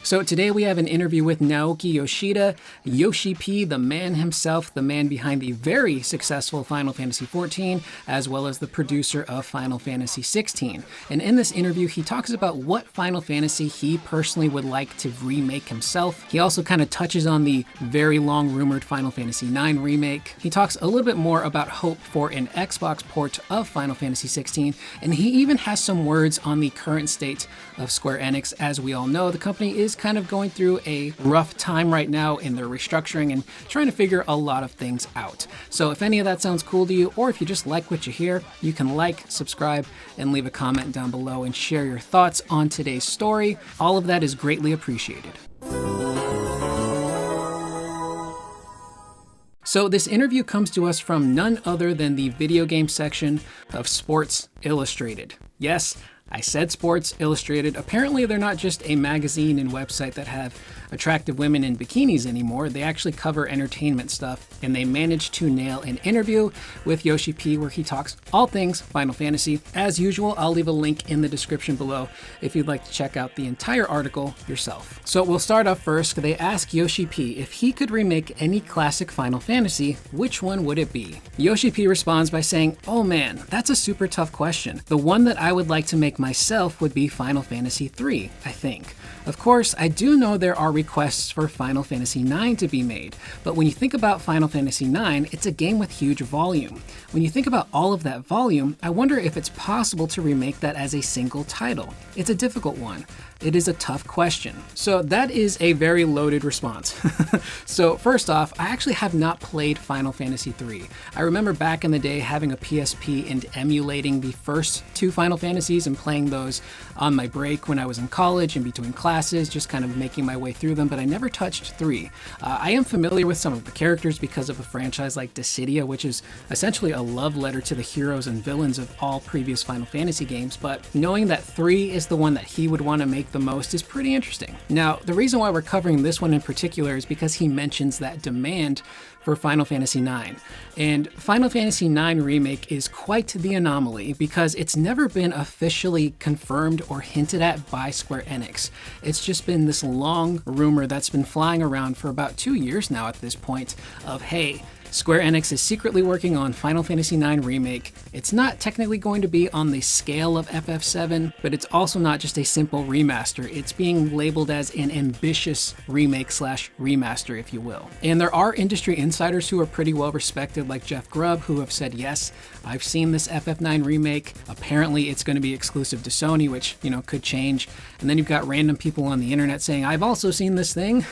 So today we have an interview with Naoki Yoshida, Yoshi P, the man himself, the man behind the very successful Final Fantasy XIV, as well as the producer of Final Fantasy XVI. And in this interview, he talks about what Final Fantasy he personally would like to remake himself. He also kind of touches on the very long rumored Final Fantasy IX Remake. He talks a little bit more about hope for an Xbox port of Final Fantasy XVI, and he even has some words on the current state of Square Enix. As we all know, the company is kind of going through a rough time right now in their restructuring and trying to figure a lot of things out. So if any of that sounds cool to you, or if you just like what you hear, you can like, subscribe, and leave a comment down below and share your thoughts on today's story. All of that is greatly appreciated. So this interview comes to us from none other than the video game section of Sports Illustrated. Yes, I said Sports Illustrated. Apparently they're not just a magazine and website that have attractive women in bikinis anymore. They actually cover entertainment stuff, and they managed to nail an interview with Yoshi P where he talks all things Final Fantasy. As usual, I'll leave a link in the description below if you'd like to check out the entire article yourself. So we'll start off first. They ask Yoshi P if he could remake any classic Final Fantasy, which one would it be? Yoshi P responds by saying, "Oh man, that's a super tough question. The one that I would like to make myself would be Final Fantasy III, I think. Of course, I do know there are requests for Final Fantasy IX to be made, but when you think about Final Fantasy IX, it's a game with huge volume. When you think about all of that volume, I wonder if it's possible to remake that as a single title. It's a difficult one. It is a tough question." So that is a very loaded response. So first off, I actually have not played Final Fantasy III. I remember back in the day having a PSP and emulating the first two Final Fantasies and playing those on my break when I was in college in between classes, just kind of making my way through them, but I never touched 3. I am familiar with some of the characters because of a franchise like Dissidia, which is essentially a love letter to the heroes and villains of all previous Final Fantasy games, but knowing that 3 is the one that he would want to make the most is pretty interesting. Now, the reason why we're covering this one in particular is because he mentions that demand for Final Fantasy IX. And Final Fantasy IX Remake is quite the anomaly because it's never been officially confirmed or hinted at by Square Enix. It's just been this long rumor that's been flying around for about 2 years now at this point of, hey, Square Enix is secretly working on Final Fantasy IX Remake. It's not technically going to be on the scale of FF7, but it's also not just a simple remaster. It's being labeled as an ambitious remake/remaster, if you will. And there are industry insiders who are pretty well respected, like Jeff Grubb, who have said, yes, I've seen this FF9 remake. Apparently it's going to be exclusive to Sony, which, could change. And then you've got random people on the internet saying, I've also seen this thing,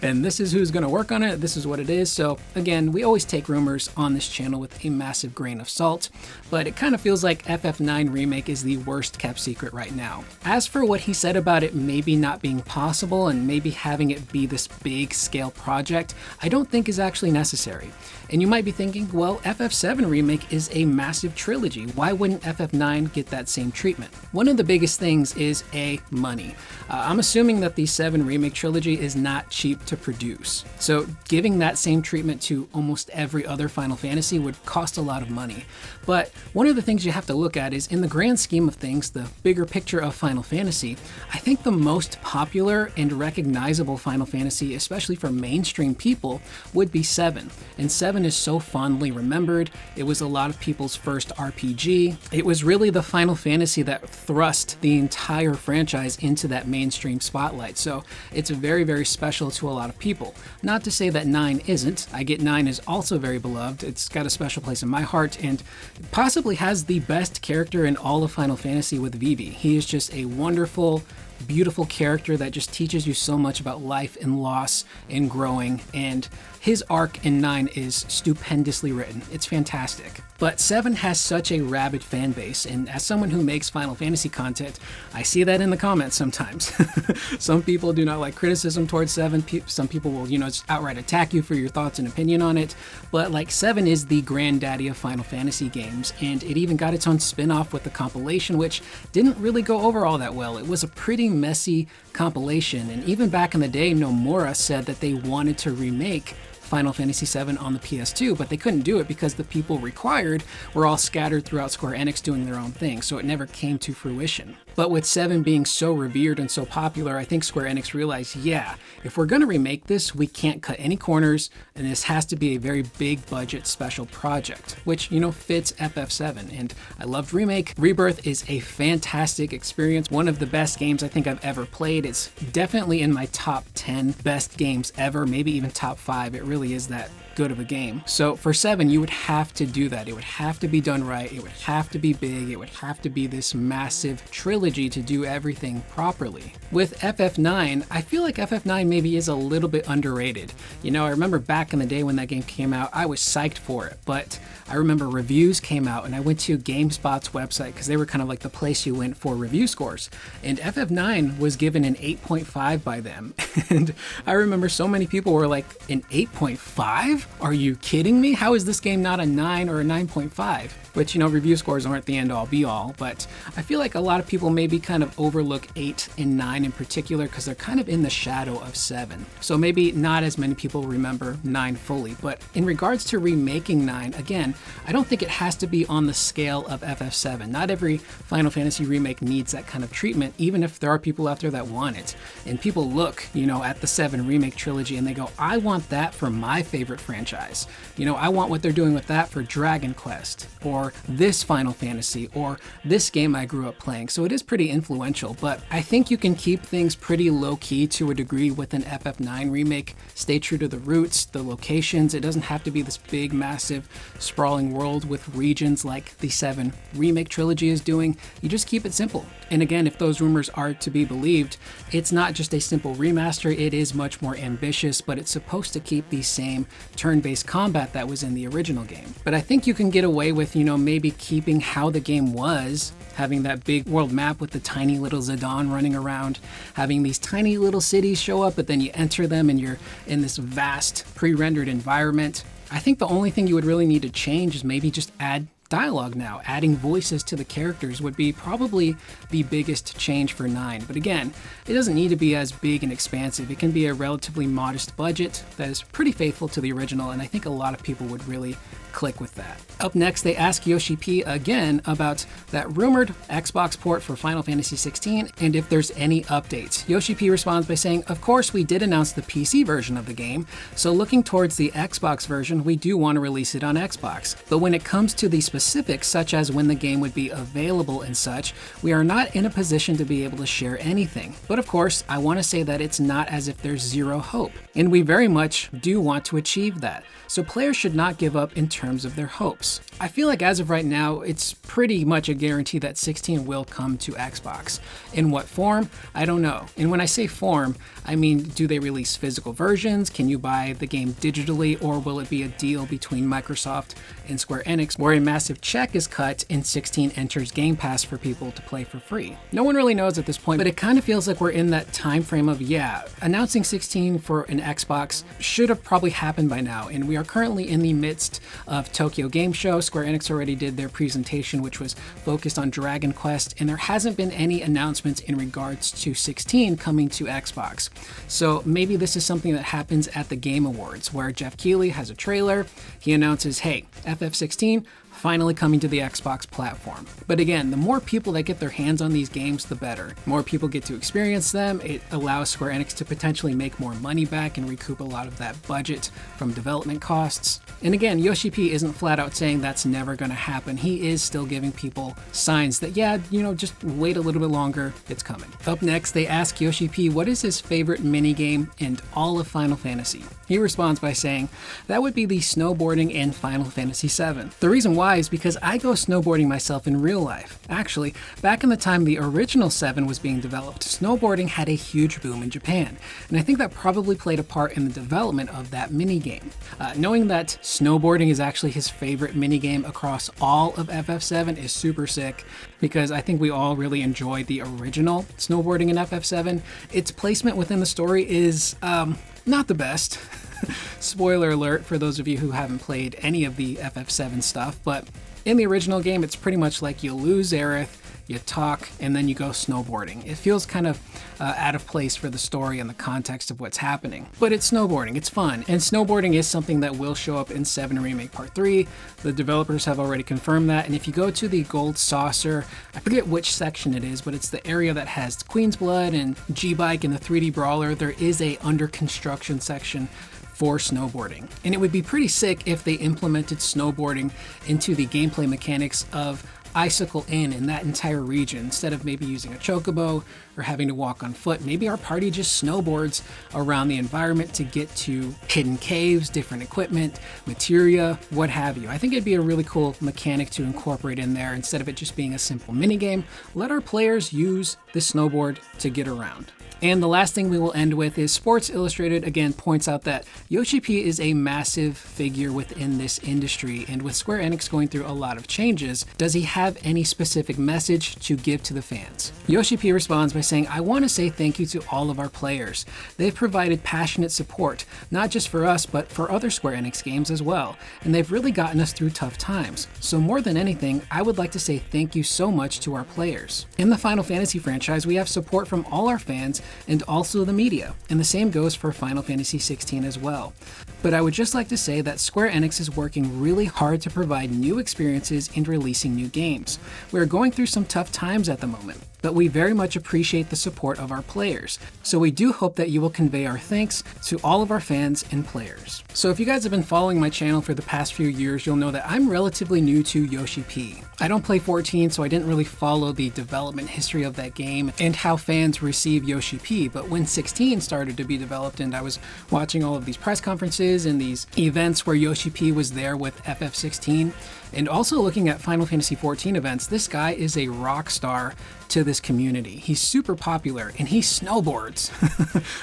and this is who's going to work on it. This is what it is. So again, we always take rumors on this channel with a massive grain of salt, but it kind of feels like FF9 Remake is the worst kept secret right now. As for what he said about it maybe not being possible and maybe having it be this big scale project, I don't think is actually necessary. And you might be thinking, well, FF7 Remake is a massive trilogy. Why wouldn't FF9 get that same treatment? One of the biggest things is money. I'm assuming that the 7 Remake trilogy is not cheap to produce. So giving that same treatment to almost every other Final Fantasy would cost a lot of money. But one of the things you have to look at is, in the grand scheme of things, the bigger picture of Final Fantasy, I think the most popular and recognizable Final Fantasy, especially for mainstream people, would be 7. And 7 is so fondly remembered. It was a lot of people's first RPG. It was really the Final Fantasy that thrust the entire franchise into that mainstream spotlight. So it's very, very special to a lot of people. Not to say that 9 isn't. I get 9 is also very beloved. It's got a special place in my heart and possibly has the best character in all of Final Fantasy with Vivi. He is just a wonderful, beautiful character that just teaches you so much about life and loss and growing, and his arc in 9 is stupendously written. It's fantastic. But 7 has such a rabid fan base, and as someone who makes Final Fantasy content, I see that in the comments sometimes. Some people do not like criticism towards 7. Some people will, just outright attack you for your thoughts and opinion on it. But 7 is the granddaddy of Final Fantasy games, and it even got its own spin-off with the compilation, which didn't really go over all that well. It was a pretty messy compilation, and even back in the day, Nomura said that they wanted to remake Final Fantasy VII on the PS2, but they couldn't do it because the people required were all scattered throughout Square Enix doing their own thing, so it never came to fruition. But with 7 being so revered and so popular, I think Square Enix realized, yeah, if we're going to remake this, we can't cut any corners, and this has to be a very big budget special project, which, you know, fits FF7. And I loved Remake. Rebirth is a fantastic experience, one of the best games I think I've ever played. It's definitely in my top 10 best games ever, maybe even top 5. It really is that good of a game. So for 7, you would have to do that. It would have to be done right. It would have to be big. It would have to be this massive trilogy to do everything properly. With FF9, I feel like FF9 maybe is a little bit underrated. You know, I remember back in the day when that game came out, I was psyched for it, but I remember reviews came out and I went to GameSpot's website because they were kind of like the place you went for review scores. And FF9 was given an 8.5 by them. And I remember so many people were like, an 8.5? Are you kidding me? How is this game not a 9 or a 9.5? Which, you know, review scores aren't the end all be all, but I feel like a lot of people maybe kind of overlook 8 and 9 in particular because they're kind of in the shadow of 7. So maybe not as many people remember 9 fully, but in regards to remaking 9, again, I don't think it has to be on the scale of FF7. Not every Final Fantasy remake needs that kind of treatment, even if there are people out there that want it. And people look, you know, at the 7 remake trilogy and they go, I want that for my favorite franchise. You know, I want what they're doing with that for Dragon Quest, or this Final Fantasy, or this game I grew up playing. So it is pretty influential, but I think you can keep things pretty low-key to a degree with an FF9 remake. Stay true to the roots, the locations. It doesn't have to be this big, massive, sprawling world with regions like the 7 remake trilogy is doing. You just keep it simple. And again, if those rumors are to be believed, it's not just a simple remaster, it is much more ambitious, but it's supposed to keep the same turn-based combat that was in the original game. But I think you can get away with, you know, maybe keeping how the game was, having that big world map with the tiny little Zidane running around, having these tiny little cities show up, but then you enter them and you're in this vast pre-rendered environment. I think the only thing you would really need to change is maybe just add dialogue now. Adding voices to the characters would be probably the biggest change for 9. But again, it doesn't need to be as big and expansive. It can be a relatively modest budget that is pretty faithful to the original, and I think a lot of people would really click with that. Up next, they ask Yoshi P again about that rumored Xbox port for Final Fantasy XVI and if there's any updates. Yoshi P responds by saying, of course we did announce the PC version of the game, so looking towards the Xbox version, we do want to release it on Xbox. But when it comes to the specifics, such as when the game would be available and such, we are not in a position to be able to share anything. But of course, I want to say that it's not as if there's zero hope, and we very much do want to achieve that. So players should not give up in terms of their hopes. I feel like as of right now, it's pretty much a guarantee that 16 will come to Xbox. In what form? I don't know. And when I say form, I mean, do they release physical versions? Can you buy the game digitally, or will it be a deal between Microsoft and Square Enix where a massive check is cut and 16 enters Game Pass for people to play for free? No one really knows at this point, but it kind of feels like we're in that time frame of, yeah, announcing 16 for an Xbox should have probably happened by now, and we are currently in the midst of Tokyo Game Show. Square Enix already did their presentation, which was focused on Dragon Quest, and there hasn't been any announcements in regards to 16 coming to Xbox. So maybe this is something that happens at the Game Awards, where Jeff Keighley has a trailer, he announces, hey, FF16 finally coming to the Xbox platform. But again, the more people that get their hands on these games, the better. More people get to experience them. It allows Square Enix to potentially make more money back and recoup a lot of that budget from development costs. And again, Yoshi P isn't flat out saying that's never going to happen. He is still giving people signs that, yeah, you know, just wait a little bit longer, it's coming. Up next, they ask Yoshi P what is his favorite minigame in all of Final Fantasy. He responds by saying, that would be the snowboarding in Final Fantasy VII. The reason why is because I go snowboarding myself in real life. Actually, back in the time the original 7 was being developed, snowboarding had a huge boom in Japan, and I think that probably played a part in the development of that minigame. Knowing that snowboarding is actually his favorite minigame across all of FF7 is super sick, because I think we all really enjoyed the original snowboarding in FF7. Its placement within the story is not the best. Spoiler alert for those of you who haven't played any of the FF7 stuff, but in the original game, it's pretty much like you lose Aerith, you talk, and then you go snowboarding. It feels kind of out of place for the story and the context of what's happening. But it's snowboarding, it's fun, and snowboarding is something that will show up in 7 Remake Part 3. The developers have already confirmed that, and if you go to the Gold Saucer, I forget which section it is, but it's the area that has Queen's Blood and G-Bike and the 3D Brawler, there is a under construction section for snowboarding. And it would be pretty sick if they implemented snowboarding into the gameplay mechanics of Icicle Inn in that entire region. Instead of maybe using a chocobo or having to walk on foot, maybe our party just snowboards around the environment to get to hidden caves, different equipment, materia, what have you. I think it'd be a really cool mechanic to incorporate in there instead of it just being a simple minigame. Let our players use the snowboard to get around. And the last thing we will end with is Sports Illustrated again points out that Yoshi P is a massive figure within this industry, and with Square Enix going through a lot of changes, does he have any specific message to give to the fans? Yoshi P responds by saying, "I want to say thank you to all of our players. They've provided passionate support, not just for us, but for other Square Enix games as well, and they've really gotten us through tough times. So more than anything, I would like to say thank you so much to our players. In the Final Fantasy franchise, we have support from all our fans and also the media, and the same goes for Final Fantasy XVI as well. But I would just like to say that Square Enix is working really hard to provide new experiences and releasing new games. We are going through some tough times at the moment, but we very much appreciate the support of our players. So we do hope that you will convey our thanks to all of our fans and players." So if you guys have been following my channel for the past few years, you'll know that I'm relatively new to Yoshi P. I don't play 14, so I didn't really follow the development history of that game and how fans receive Yoshi P, but when 16 started to be developed and I was watching all of these press conferences and these events where Yoshi P was there with FF16, and also looking at Final Fantasy XIV events, this guy is a rock star to this community. He's super popular and he snowboards.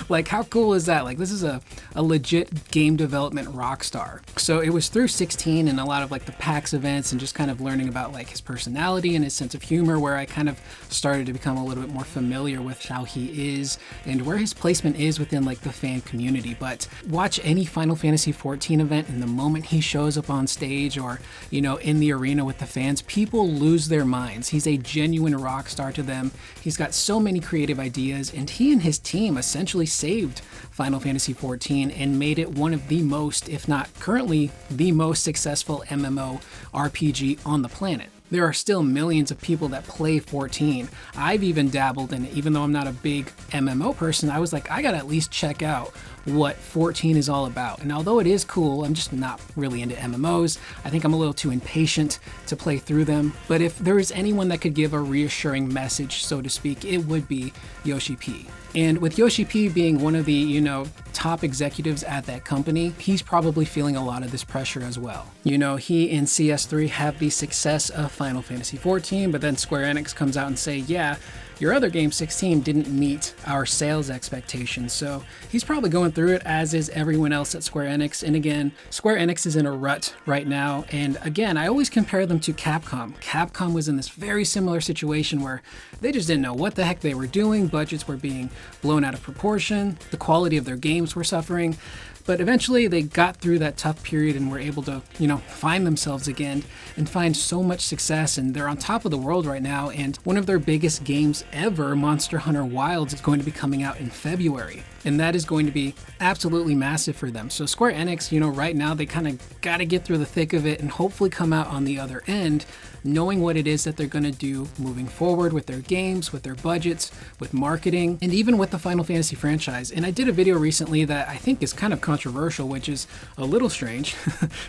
Like, how cool is that? Like, this is a legit game development rock star. So it was through 16 and a lot of like the PAX events and just kind of learning about like his personality and his sense of humor where I kind of started to become a little bit more familiar with how he is and where his placement is within like the fan community. But watch any Final Fantasy XIV event and the moment he shows up on stage or, you know, in the arena with the fans, people lose their minds. He's a genuine rock star to them. He's got so many creative ideas, and he and his team essentially saved Final Fantasy XIV and made it one of the most, if not currently the most successful MMO RPG on the planet. There are still millions of people that play 14. I've even dabbled in it, even though I'm not a big MMO person. I was like, I gotta at least check out what 14 is all about. And although it is cool, I'm just not really into MMOs. I think I'm a little too impatient to play through them. But if there is anyone that could give a reassuring message, so to speak, it would be Yoshi P. And with Yoshi P being one of the, you know, top executives at that company, he's probably feeling a lot of this pressure as well. You know, he and CS3 have the success of Final Fantasy XIV, but then Square Enix comes out and say, yeah, your other game 16 didn't meet our sales expectations. So he's probably going through it, as is everyone else at Square Enix. And again, Square Enix is in a rut right now. And again, I always compare them to Capcom. Capcom was in this very similar situation where they just didn't know what the heck they were doing. Budgets were being blown out of proportion. The quality of their games were suffering. But eventually they got through that tough period and were able to, you know, find themselves again and find so much success. And they're on top of the world right now. And one of their biggest games ever, Monster Hunter Wilds, is going to be coming out in February. And that is going to be absolutely massive for them. So Square Enix, you know, right now they kind of got to get through the thick of it and hopefully come out on the other end knowing what it is that they're going to do moving forward with their games, with their budgets, with marketing, and even with the Final Fantasy franchise. And I did a video recently that I think is kind of controversial, which is a little strange,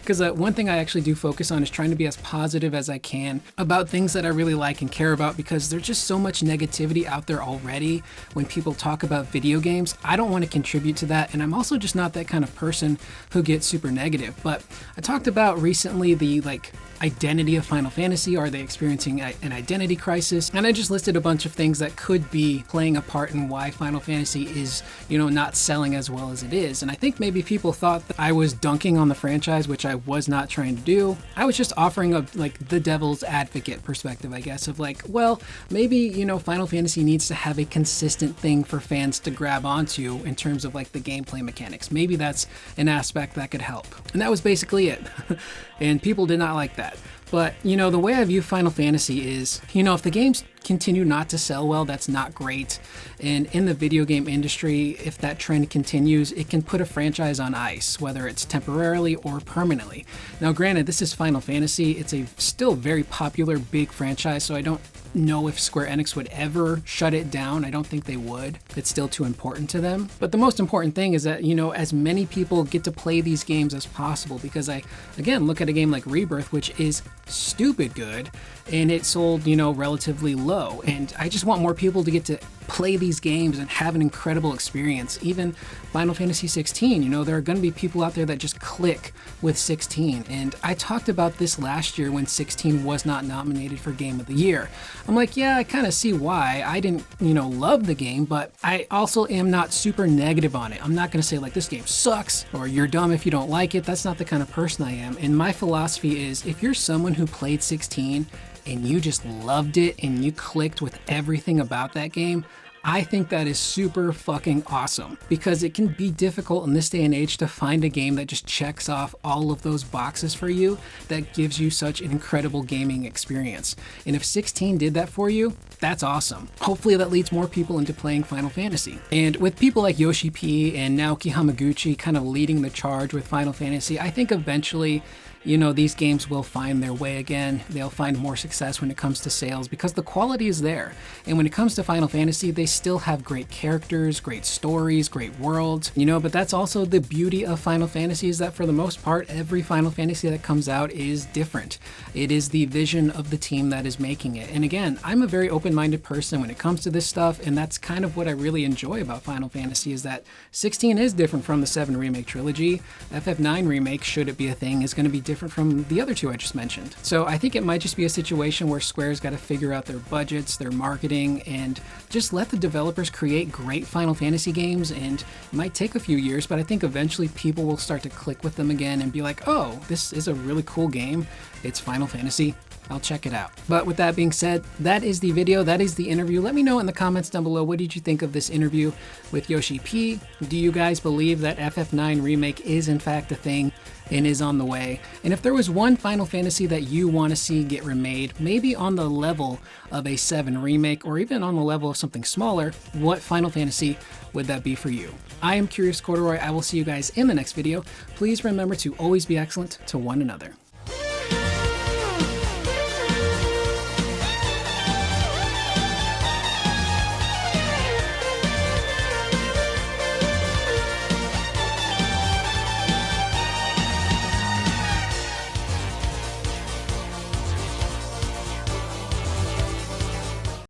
because one thing I actually do focus on is trying to be as positive as I can about things that I really like and care about, because there's just so much negativity out there already when people talk about video games. I don't want to contribute to that, and I'm also just not that kind of person who gets super negative. But I talked about recently the identity of Final Fantasy. Are they experiencing an identity crisis? And I just listed a bunch of things that could be playing a part in why Final Fantasy is, you know, not selling as well as it is. And I think maybe people thought that I was dunking on the franchise, which I was not trying to do. I was just offering a the devil's advocate perspective, I guess, of well, maybe, you know, Final Fantasy needs to have a consistent thing for fans to grab onto in terms of the gameplay mechanics. Maybe that's an aspect that could help. And that was basically it. And people did not like that. But, the way I view Final Fantasy is, if the games continue not to sell well, that's not great. And in the video game industry, if that trend continues, it can put a franchise on ice, whether it's temporarily or permanently. Now, granted, this is Final Fantasy. It's a still very popular, big franchise, so I don't know if Square Enix would ever shut it down. I don't think they would. It's still too important to them. But the most important thing is that, as many people get to play these games as possible, because I, again, look at a game like Rebirth, which is stupid good, and it sold, relatively low. And I just want more people to get to play these games and have an incredible experience. Even Final Fantasy XVI, there are going to be people out there that just click with 16. And I talked about this last year when 16 was not nominated for Game of the Year. I'm like, yeah, I kind of see why. I didn't, love the game, but I also am not super negative on it. I'm not going to say like this game sucks or you're dumb if you don't like it. That's not the kind of person I am. And my philosophy is, if you're someone who played 16 and you just loved it and you clicked with everything about that game, I think that is super fucking awesome, because it can be difficult in this day and age to find a game that just checks off all of those boxes for you, that gives you such an incredible gaming experience. And if 16 did that for you, that's awesome. Hopefully that leads more people into playing Final Fantasy. And with people like Yoshi P and Naoki Hamaguchi kind of leading the charge with Final Fantasy, I think eventually, these games will find their way again. They'll find more success when it comes to sales, because the quality is there. And when it comes to Final Fantasy, they still have great characters, great stories, great worlds, but that's also the beauty of Final Fantasy, is that for the most part, every Final Fantasy that comes out is different. It is the vision of the team that is making it. And again, I'm a very open-minded person when it comes to this stuff, and that's kind of what I really enjoy about Final Fantasy, is that 16 is different from the 7 Remake trilogy. FF9 Remake, should it be a thing, is going to be different from the other two I just mentioned. So I think it might just be a situation where Square's got to figure out their budgets, their marketing, and just let the developers create great Final Fantasy games. And it might take a few years, but I think eventually people will start to click with them again and be like, oh, this is a really cool game. It's Final Fantasy. I'll check it out. But with that being said, that is the video, that is the interview. Let me know in the comments down below, what did you think of this interview with Yoshi P? Do you guys believe that FF9 Remake is in fact a thing and is on the way? And if there was one Final Fantasy that you want to see get remade, maybe on the level of a 7 Remake, or even on the level of something smaller, what Final Fantasy would that be for you? I am Curious Corduroy. I will see you guys in the next video. Please remember to always be excellent to one another.